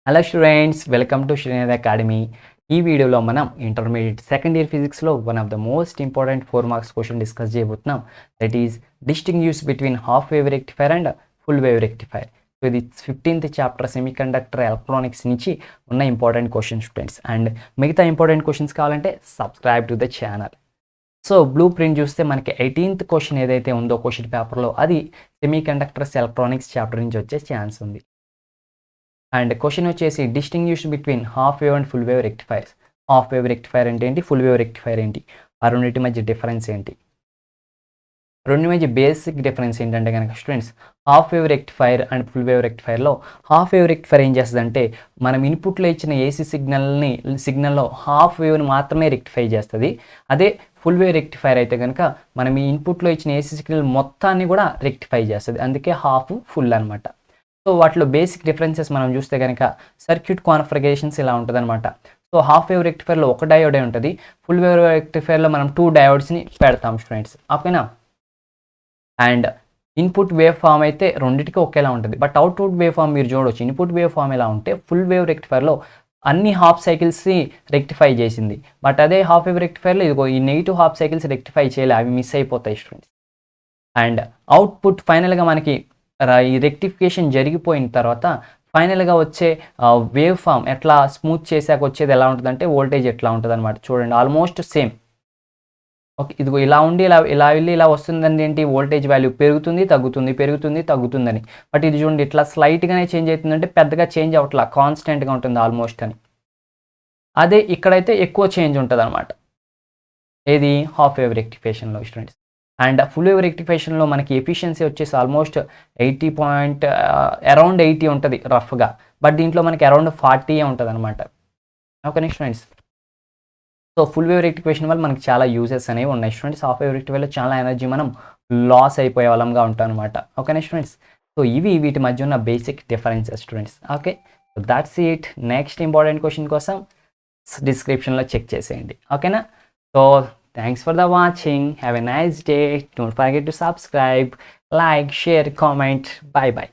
Hello students, welcome to Srinidhi academy. ఈ వీడియోలో మనం ఇంటర్మీడియట్ సెకండ్ ఇయర్ ఫిజిక్స్లో one of the most important 4 marks question discuss చేయబోతున్నాం. That is distinguish between half wave rectifier and full wave rectifier. So ఇది 15th chapter semiconductor electronics నుంచి ఉన్న important question students. And మిగతా important questions కావాలంటే subscribe to the channel. So blueprint చూస్తే మనకి 18th question ఏదైతే ఉందో question పేపర్లో అది సెమీకండక్టర్స్ ఎలక్ట్రానిక్స్ చాప్టర్ నుంచి వచ్చే ఛాన్స్ ఉంది. అండ్ క్వశ్చన్ వచ్చేసి distinguish between half wave and full wave rectifiers. Half wave rectifier అంటే ఏంటి, ఫుల్ వేవ్ రెక్టిఫైర్ ఏంటి, ఆ రెండింటి మధ్య డిఫరెన్స్ ఏంటి, రెండు మధ్య బేసిక్ డిఫరెన్స్ ఏంటంటే కనుక students, half wave rectifier and full wave రెక్టిఫైర్లో హాఫ్ వేవ్ రెక్టిఫైర్ ఏం చేస్తుందంటే మనం ఇన్పుట్లో ఇచ్చిన ఏసీ సిగ్నల్లో హాఫ్ వేవ్ని మాత్రమే రెక్టిఫై చేస్తుంది. అదే ఫుల్ వేవ్ రెక్టిఫైర్ అయితే కనుక మనం ఈ ఇన్పుట్లో ఇచ్చిన ఏసీ సిగ్నల్ మొత్తాన్ని కూడా రెక్టిఫై చేస్తుంది. అందుకే హాఫ్ ఫుల్ అనమాట. సో వాటిలో బేసిక్ డిఫరెన్సెస్ మనం చూస్తే కనుక సర్క్యూట్ కాన్ఫిగరేషన్స్ ఇలా ఉంటుంది అనమాట. సో హాఫ్ వేవ్ రెక్టిఫైర్లో ఒక డయోడే ఉంటుంది, ఫుల్ వేవ్ రెక్టిఫైర్లో మనం 2 డయోడ్స్ని పెడతాం స్టూడెంట్స్, ఓకేనా. అండ్ ఇన్పుట్ వేవ్ ఫామ్ అయితే రెండింటికి ఒకేలా ఉంటుంది, బట్ అవుట్పుట్ వేవ్ ఫామ్ మీరు చూడవచ్చు. ఇన్పుట్ వేవ్ ఫామ్ ఎలా ఉంటే ఫుల్ వేవ్ రెక్టిఫైర్లో అన్ని హాఫ్ సైకిల్స్ని రెక్టిఫై చేసింది, బట్ అదే హాఫ్ వేవ్ రెక్టిఫైర్లో ఇదిగో ఈ నెగిటివ్ హాఫ్ సైకిల్స్ రెక్టిఫై చేయలే, అవి మిస్ అయిపోతాయి స్టూడెంట్స్. అండ్ అవుట్పుట్ ఫైనల్గా మనకి ఈ రెక్టిఫికేషన్ జరిగిపోయిన తర్వాత ఫైనల్గా వచ్చే వేవ్ ఫామ్ ఎట్లా స్మూత్ చేసాక వచ్చేది ఎలా ఉంటుందంటే వోల్టేజ్ ఎట్లా ఉంటుంది అనమాట. చూడండి ఆల్మోస్ట్ సేమ్. ఓకే, ఇదిగో ఇలా ఉండి ఇలా వెళ్ళి ఇలా వస్తుందండి. ఏంటి, వోల్టేజ్ వాల్యూ పెరుగుతుంది తగ్గుతుంది పెరుగుతుంది తగ్గుతుందని. బట్ ఇది చూడండి ఇట్లా స్లైట్గానే చేంజ్ అవుతుందంటే పెద్దగా చేంజ్ అవ్వట్లా, కాన్స్టెంట్గా ఉంటుంది ఆల్మోస్ట్ అని. అదే ఇక్కడైతే ఎక్కువ చేంజ్ ఉంటుంది అనమాట, ఏది హాఫ్ వేవ్ రెక్టిఫికేషన్లో స్టూడెంట్స్. అండ్ ఫుల్ వేవ్ రెక్టిఫికేషన్లో మనకి ఎఫిషియన్సీ వచ్చేసి ఆల్మోస్ట్ 80 అరౌండ్ 80 ఉంటుంది రఫ్గా, బట్ దీంట్లో మనకి అరౌండ్ 40 ఉంటుంది అనమాట. Okay students. So full wave rectification వల్ల మనకి చాలా యూజెస్ అనేవి ఉన్నాయి స్టూడెంట్స్. హాఫ్ వేవ్ రెక్టిఫైర్లో చాలా ఎనర్జీ మనం లాస్ అయిపోయే వాళ్ళంగా ఉంటాం అనమాట. ఓకేనా స్టూడెంట్స్. సో వీటి మధ్య ఉన్న basic differences students. Okay, so that's it. Next important question కోసం డిస్క్రిప్షన్లో చెక్ చేసేయండి, ఓకేనా. So thanks for the watching. Have a nice day. Don't forget to subscribe, like, share, comment. Bye bye.